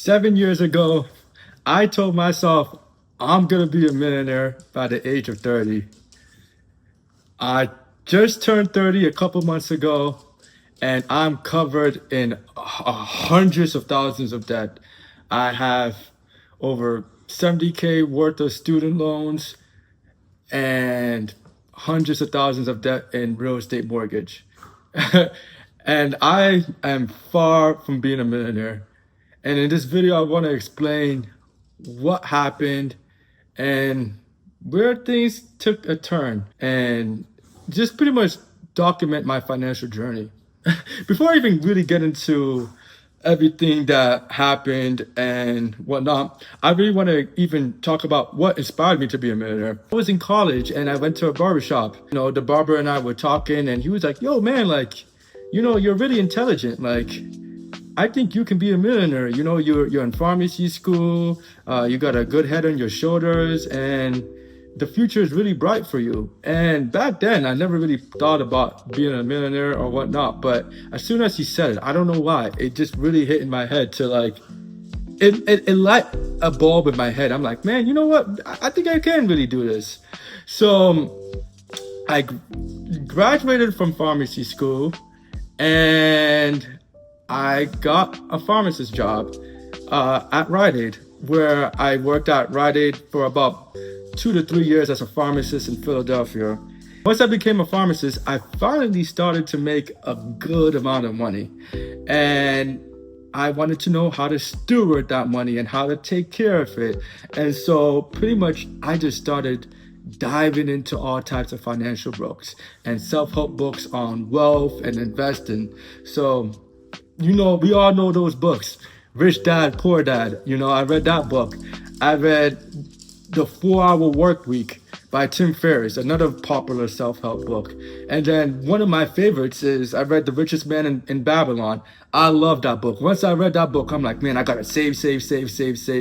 7 years ago, I told myself I'm gonna be a millionaire by the age of 30. I just turned 30 a couple months ago, and I'm covered in hundreds of thousands of debt. I have over 70K worth of student loans and hundreds of thousands of debt in real estate mortgage. And I am far from being a millionaire. And in this video, I want to explain what happened and where things took a turn and just pretty much document my financial journey. Before I even really get into everything that happened and whatnot, I really want to even talk about what inspired me to be a millionaire. I was in college and I went to a barbershop. The barber and I were talking and he was like, yo, man, you're really intelligent. I think you can be a millionaire. You're in pharmacy school. You got a good head on your shoulders, and the future is really bright for you. And back then, I never really thought about being a millionaire or whatnot. But as soon as he said it, I don't know why, it just really hit in my head to it light a bulb in my head. I'm like, man, you know what? I think I can really do this. So I graduated from pharmacy school, and I got a pharmacist job at Rite Aid, where I worked at Rite Aid for about 2 to 3 years as a pharmacist in Philadelphia. Once I became a pharmacist, I finally started to make a good amount of money. And I wanted to know how to steward that money and how to take care of it. And so pretty much I just started diving into all types of financial books and self-help books on wealth and investing. So we all know those books, Rich Dad, Poor Dad. I read that book. I read The 4-Hour Work Week by Tim Ferriss, another popular self-help book. And then one of my favorites is I read The Richest Man in Babylon. I love that book. Once I read that book, I'm like, man, I gotta save,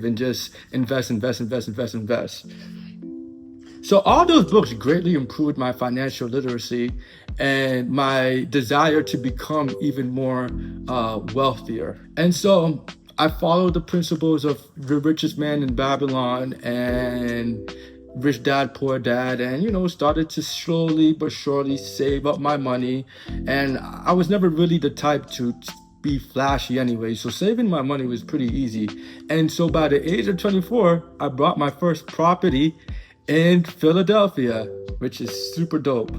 and just invest. So all those books greatly improved my financial literacy and my desire to become even more wealthier. And so I followed the principles of The Richest Man in Babylon and Rich Dad, Poor Dad, and, started to slowly but surely save up my money. And I was never really the type to be flashy anyway, so saving my money was pretty easy. And so by the age of 24, I bought my first property in Philadelphia, which is super dope.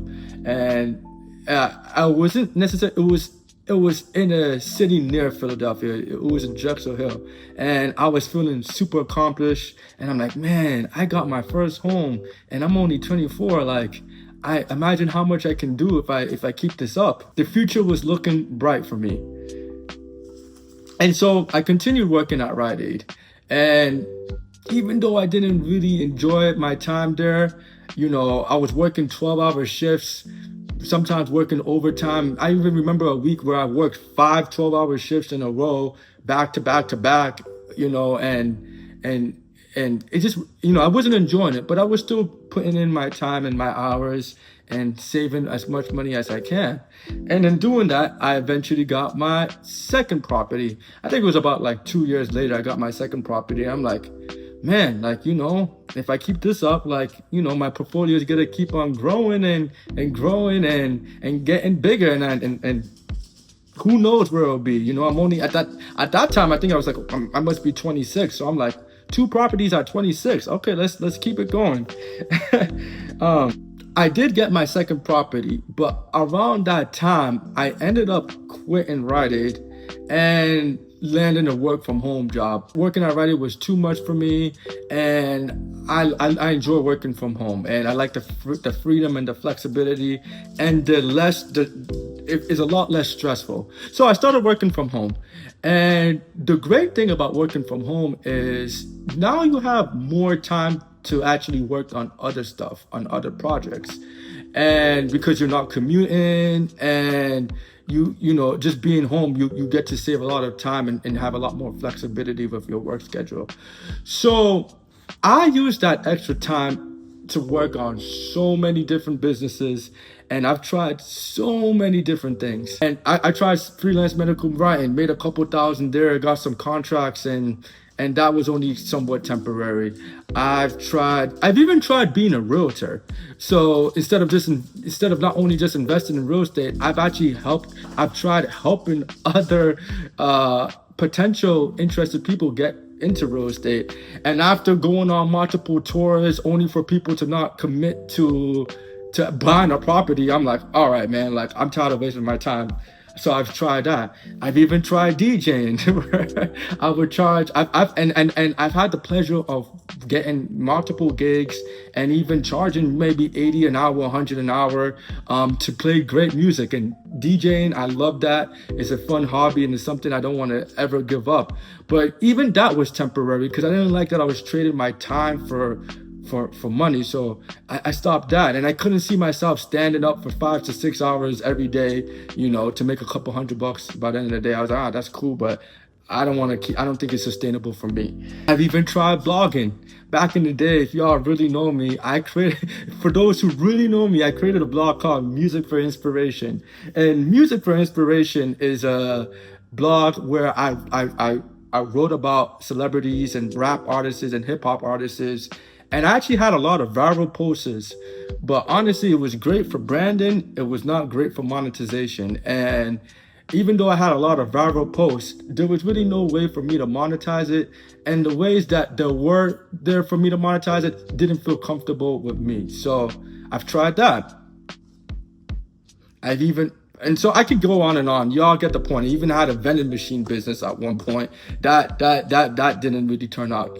And I wasn't necessarily, it was in a city near Philadelphia. It was in Drexel Hill. And I was feeling super accomplished. And I'm like, man, I got my first home and I'm only 24. I imagine how much I can do if I keep this up. The future was looking bright for me. And so I continued working at Rite Aid. And even though I didn't really enjoy my time there, I was working 12-hour shifts, sometimes working overtime. I even remember a week where I worked 5 12-hour shifts in a row, back to back to back, and it just, I wasn't enjoying it, but I was still putting in my time and my hours and saving as much money as I can. And in doing that, I eventually got my second property. I think it was about 2 years later, I got my second property. I'm like, man, if I keep this up, my portfolio is gonna keep on growing and growing and getting bigger, and who knows where it'll be. I'm only at that time, I think I was like, I must be 26. So I'm like, 2 properties at 26. Okay, let's keep it going. I did get my second property, but around that time, I ended up quitting Rite Aid and landing a work from home job. Working at Rite Aid was too much for me, and I enjoy working from home, and I like the freedom and the flexibility, and it's a lot less stressful. So I started working from home, and the great thing about working from home is now you have more time to actually work on other stuff, on other projects, and because you're not commuting and just being home, you get to save a lot of time and have a lot more flexibility with your work schedule. So I use that extra time to work on so many different businesses, and I've tried so many different things. And I tried freelance medical writing, made a couple thousand there, got some contracts, and that was only somewhat temporary. I've even tried being a realtor. So instead of not only just investing in real estate, I've tried helping other potential interested people get into real estate. And after going on multiple tours only for people to not commit to buying a property, I'm like, all right, man, like I'm tired of wasting my time. So I've tried that. I've even tried DJing where I would charge. And I've had the pleasure of getting multiple gigs and even charging maybe 80 an hour, 100 an hour to play great music. And DJing, I love that. It's a fun hobby and it's something I don't want to ever give up. But even that was temporary because I didn't like that I was trading my time for money. So I stopped that, and I couldn't see myself standing up for 5 to 6 hours every day, to make a couple $100 by the end of the day. I was like, that's cool, but I don't think it's sustainable for me. I've even tried blogging. Back in the day, if y'all really know me, for those who really know me, I created a blog called Music for Inspiration. And Music for Inspiration is a blog where I wrote about celebrities and rap artists and hip hop artists. And I actually had a lot of viral posts, but honestly, it was great for branding. It was not great for monetization. And even though I had a lot of viral posts, there was really no way for me to monetize it. And the ways that there were there for me to monetize it didn't feel comfortable with me. So I've tried that. And so I could go on and on. Y'all get the point. I even had a vending machine business at one point. That didn't really turn out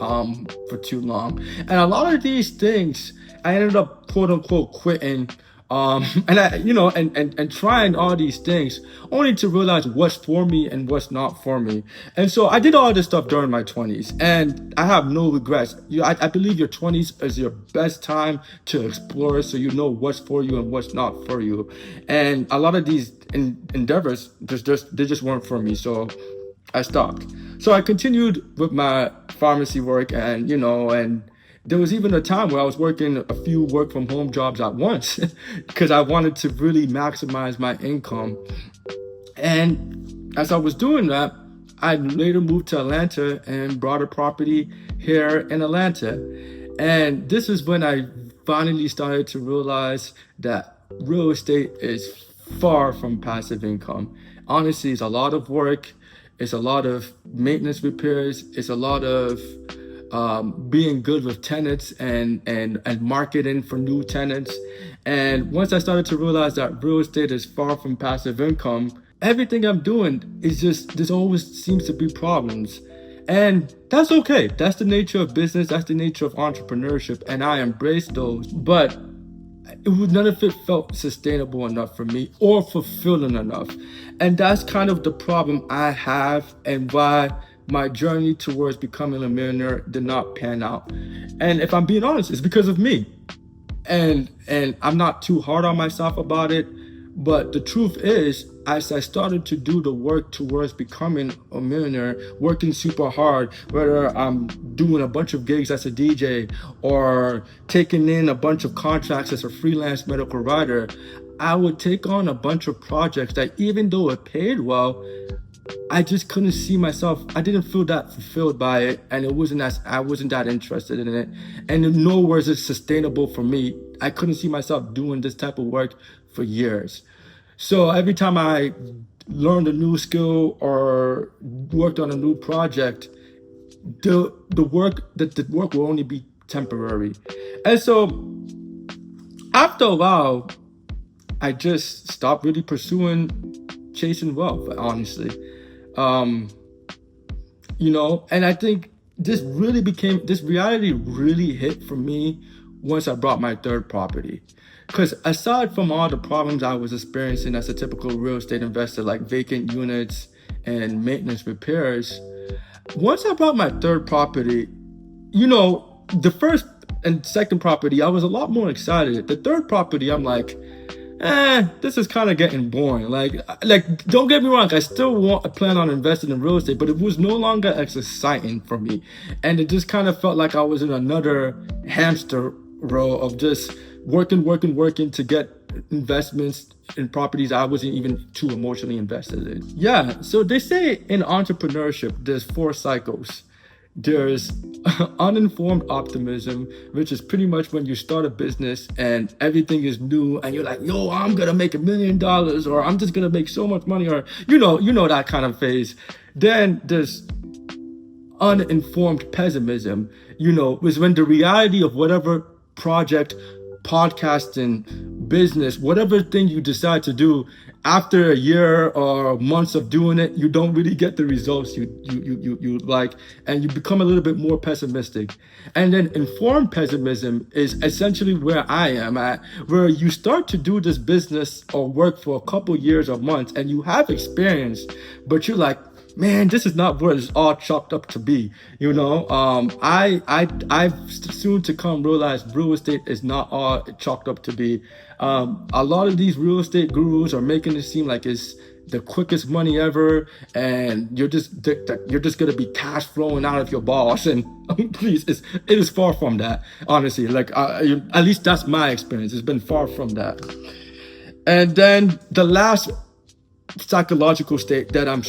for too long. And a lot of these things I ended up quote unquote quitting. And I, and trying all these things only to realize what's for me and what's not for me. And so I did all this stuff during my 20s, and I have no regrets. I believe your 20s is your best time to explore, so you know what's for you and what's not for you. And a lot of these endeavors they just weren't for me, so I stopped. So I continued with my pharmacy work, and there was even a time where I was working a few work from home jobs at once because I wanted to really maximize my income. And as I was doing that, I later moved to Atlanta and bought a property here in Atlanta. And this is when I finally started to realize that real estate is far from passive income. Honestly, it's a lot of work. It's a lot of maintenance repairs. It's a lot of being good with tenants and marketing for new tenants. And once I started to realize that real estate is far from passive income, everything I'm doing is there's always seems to be problems. And that's okay. That's the nature of business. That's the nature of entrepreneurship. And I embrace those. But none of it felt sustainable enough for me or fulfilling enough. And that's kind of the problem I have and why my journey towards becoming a millionaire did not pan out. And if I'm being honest, it's because of me. And I'm not too hard on myself about it. But the truth is, as I started to do the work towards becoming a millionaire, working super hard, whether I'm doing a bunch of gigs as a DJ or taking in a bunch of contracts as a freelance medical writer, I would take on a bunch of projects that even though it paid well, I just couldn't see myself. I didn't feel that fulfilled by it, and I wasn't that interested in it. And nowhere is it sustainable for me. I couldn't see myself doing this type of work for years. So every time I learned a new skill or worked on a new project, the work will only be temporary. And so after a while, I just stopped really pursuing chasing wealth, honestly. And I think this reality really hit for me once I bought my third property. Because aside from all the problems I was experiencing as a typical real estate investor, like vacant units and maintenance repairs, once I bought my third property, the first and second property, I was a lot more excited. The third property, I'm like, this is kind of getting boring. Like, don't get me wrong, I still plan on investing in real estate, but it was no longer as exciting for me. And it just kind of felt like I was in another hamster row of just working to get investments in properties I wasn't even too emotionally invested in. Yeah, so they say in entrepreneurship, there's 4 cycles. There's uninformed optimism, which is pretty much when you start a business and everything is new and you're like, yo, I'm gonna make $1 million, or I'm just gonna make so much money, or you know that kind of phase. Then there's uninformed pessimism, was when the reality of whatever project, podcasting, business, whatever thing you decide to do, after a year or months of doing it, you don't really get the results you like, and you become a little bit more pessimistic. And then informed pessimism is essentially where I am at, where you start to do this business or work for a couple years or months and you have experience, but you're like, man, this is not what it's all chalked up to be. I've soon to come realize real estate is not all chalked up to be. A lot of these real estate gurus are making it seem like it's the quickest money ever, and you're just gonna be cash flowing out of your balls. And please, it is far from that. Honestly, like at least that's my experience. It's been far from that. And then the last psychological state that I'm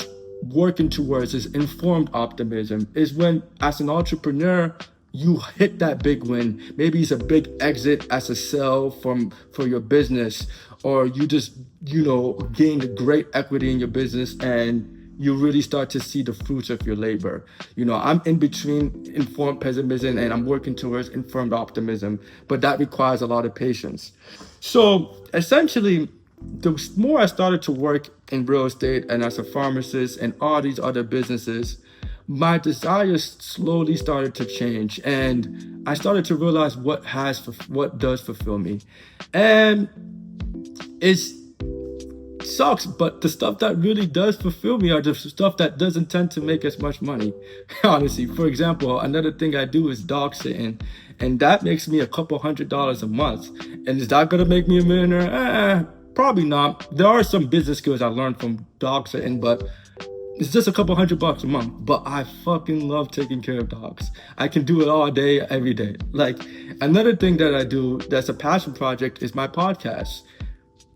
working towards is informed optimism, is when, as an entrepreneur, you hit that big win. Maybe it's a big exit as a sell for your business, or you just gained great equity in your business and you really start to see the fruits of your labor. I'm in between informed pessimism and I'm working towards informed optimism, but that requires a lot of patience. So essentially, the more I started to work in real estate and as a pharmacist and all these other businesses, my desires slowly started to change, and I started to realize what does fulfill me. And it sucks, but the stuff that really does fulfill me are the stuff that doesn't tend to make as much money. Honestly, for example, another thing I do is dog sitting, and that makes me a couple $100s a month. And is that gonna make me a millionaire? Probably not. There are some business skills I learned from dog sitting, but it's just a couple $100 a month. But I fucking love taking care of dogs. I can do it all day, every day. Like, another thing that I do that's a passion project is my podcast.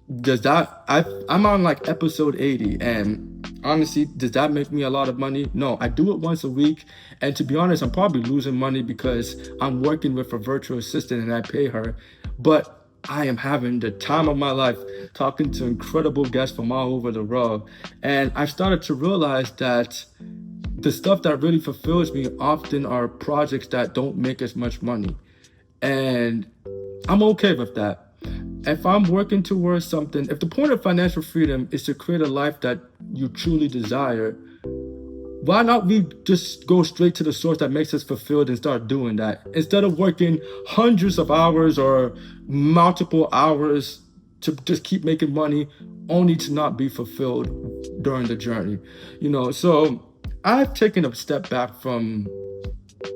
I'm on like episode 80, and honestly, does that make me a lot of money? No, I do it once a week, and to be honest, I'm probably losing money because I'm working with a virtual assistant and I pay her, but I am having the time of my life talking to incredible guests from all over the world. And I've started to realize that the stuff that really fulfills me often are projects that don't make as much money. And I'm okay with that. If I'm working towards something, if the point of financial freedom is to create a life that you truly desire, why not we just go straight to the source that makes us fulfilled and start doing that, instead of working hundreds of hours or multiple hours to just keep making money only to not be fulfilled during the journey. So I've taken a step back from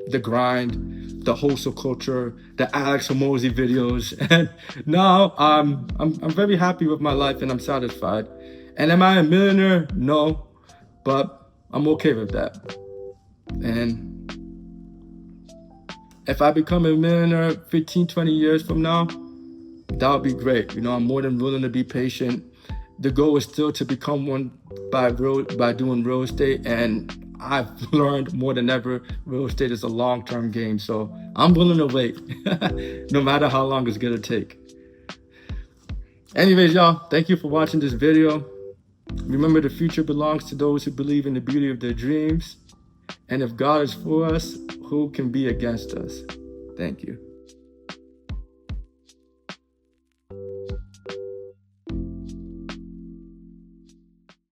the grind, the hustle culture, the Alex Hormozy videos, and now I'm very happy with my life and I'm satisfied. And am I a millionaire? No, but I'm okay with that. And if I become a millionaire 15, 20 years from now, that would be great. I'm more than willing to be patient. The goal is still to become one by doing real estate, and I've learned more than ever, real estate is a long-term game, so I'm willing to wait, no matter how long it's gonna take. Anyways, y'all, thank you for watching this video. Remember, the future belongs to those who believe in the beauty of their dreams. And if God is for us, who can be against us? Thank you.